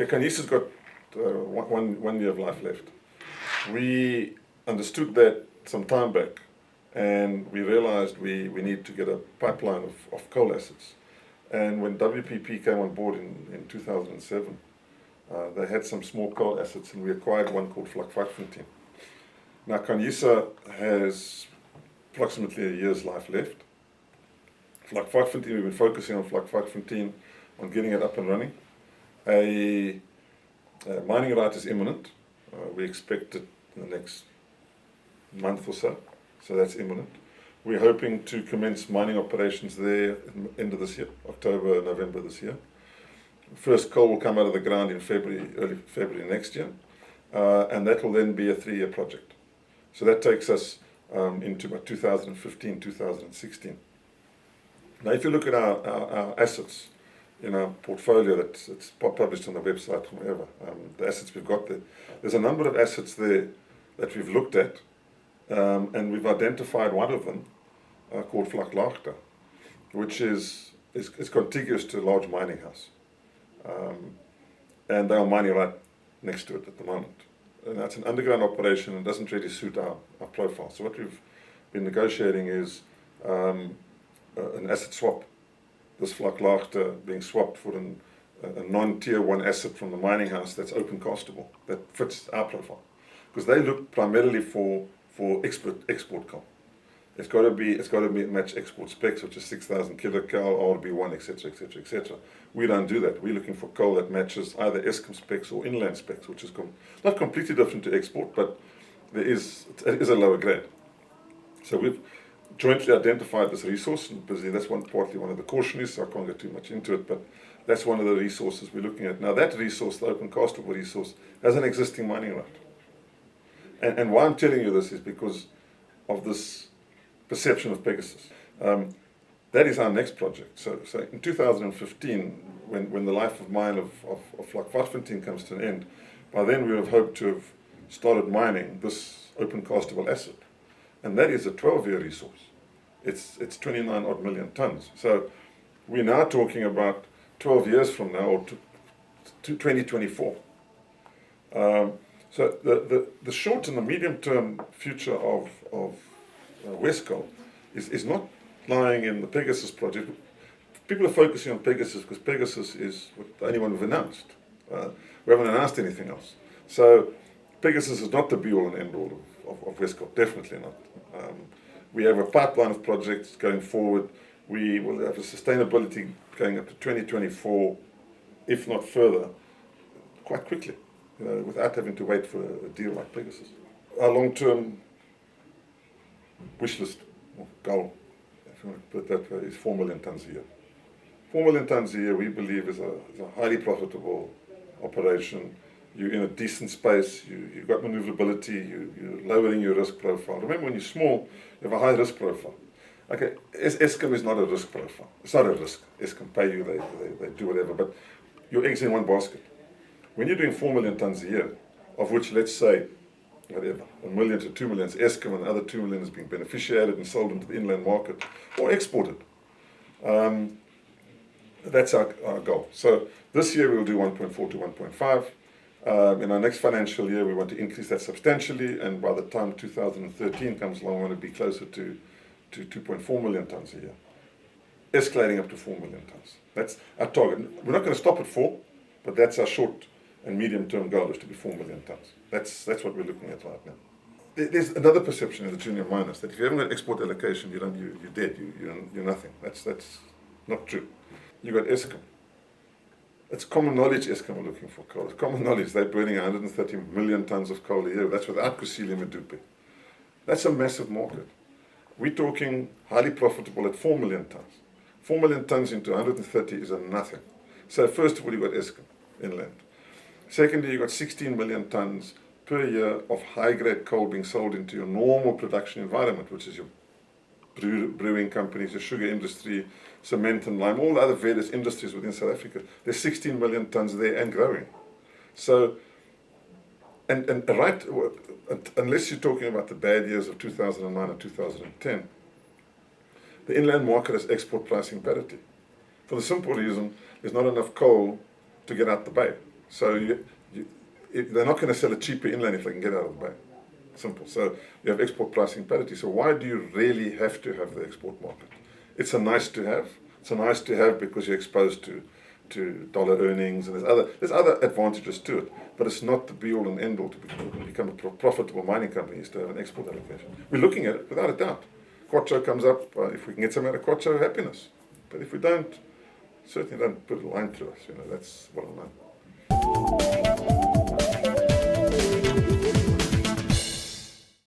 Kanyesa's got one year of life left. We understood that some time back, and we realized we need to get a pipeline of coal assets. And when WPP came on board in 2007, they had some small coal assets, and we acquired one called Vlakvatfontein. Now Kanyesa has approximately a year's life left. Vlakvatfontein, we've been focusing on Vlakvatfontein, on getting it up and running. A mining right is imminent. We expect it in the next month or so that's imminent. We're hoping to commence mining operations there at the end of this year, October, November this year. First coal will come out of the ground in early February next year, and that will then be a 3-year project. So that takes us into about 2015, 2016. Now, if you look at our assets in our portfolio that's published on the website from wherever, the assets we've got there, there's a number of assets there that we've looked at, and we've identified one of them called Vlaklathe, which is contiguous to a large mining house. And they are mining right next to it at the moment. And that's an underground operation and doesn't really suit our profile. So what we've been negotiating is an asset swap. This Vlaklathe being swapped for a non-tier 1 asset from the mining house that's open castable, that fits our profile. Because they look primarily for export coal. It's got to be match export specs, which is 6,000 kilocal, RB1, etc., etc., etc. We don't do that. We're looking for coal that matches either Eskom specs or inland specs, which is not completely different to export, but it is a lower grade. So we've jointly identified this resource, and that's partly one of the cautionaries, so I can't get too much into it, but that's one of the resources we're looking at. Now that resource, the open castable resource, has an existing mining right. And why I'm telling you this is because of this perception of Pegasus. That is our next project. So in 2015, when the life of mine of Vlakvatfontein comes to an end, by then we would have hoped to have started mining this open castable asset. And that is a 12-year resource. It's 29 odd million tons. So we're now talking about 12 years from now, or to 2024. So the short and the medium term future of Wescoal is not lying in the Pegasus project. People are focusing on Pegasus because Pegasus is the only one we've announced. We haven't announced anything else. So Pegasus is not the be-all and end-all of Wescoal, definitely not. We have a pipeline of projects going forward. We will have a sustainability going up to 2024, if not further, quite quickly, without having to wait for a deal like Pegasus. Our long-term wish list, or goal, if you want to put it that way, is 4 million tons a year. 4 million tons a year, we believe, is a highly profitable operation. You're in a decent space, you've got maneuverability, you're lowering your risk profile. Remember, when you're small, you have a high risk profile. Okay, Eskom is not a risk profile. It's not a risk. Eskom pay you, they do whatever, but your eggs in one basket. When you're doing 4 million tons a year, of which, let's say, whatever, 1 million to 2 million is Eskom, and the other 2 million is being beneficiated and sold into the inland market or exported. That's our goal. So this year we'll do 1.4 to 1.5. In our next financial year, we want to increase that substantially, and by the time 2013 comes along, we want to be closer to 2.4 million tons a year, escalating up to 4 million tons. That's our target. We're not going to stop at 4, but that's our short and medium-term goal, is to be 4 million tons. That's what we're looking at right now. There's another perception in the junior miners that if you haven't got export allocation, you're dead. You're nothing. That's not true. You got Eskom. It's common knowledge Eskom are looking for coal. It's common knowledge they're burning 130 million tons of coal a year. That's without Kusile Medupi. That's a massive market. We're talking highly profitable at 4 million tons. 4 million tons into 130 is a nothing. So first of all, you've got Eskom inland. Secondly, you've got 16 million tons per year of high-grade coal being sold into your normal production environment, which is your brewing companies, your sugar industry, cement and lime, all the other various industries within South Africa. There's 16 million tons there and growing. So, and right, unless you're talking about the bad years of 2009 and 2010, the inland market has export pricing parity. For the simple reason, there's not enough coal to get out the bay. So they're not going to sell it cheaper inland if they can get it out of the bay. Simple. So you have export pricing parity. So why do you really have to have the export market? It's a nice to have. It's a nice to have because you're exposed to dollar earnings, and there's other advantages to it. But it's not the be all and end all to become a profitable mining company is to have an export allocation. We're looking at it without a doubt. Quattro comes up. If we can get some out of Quattro, happiness. But if we don't, certainly don't put a line through us. That's what I know.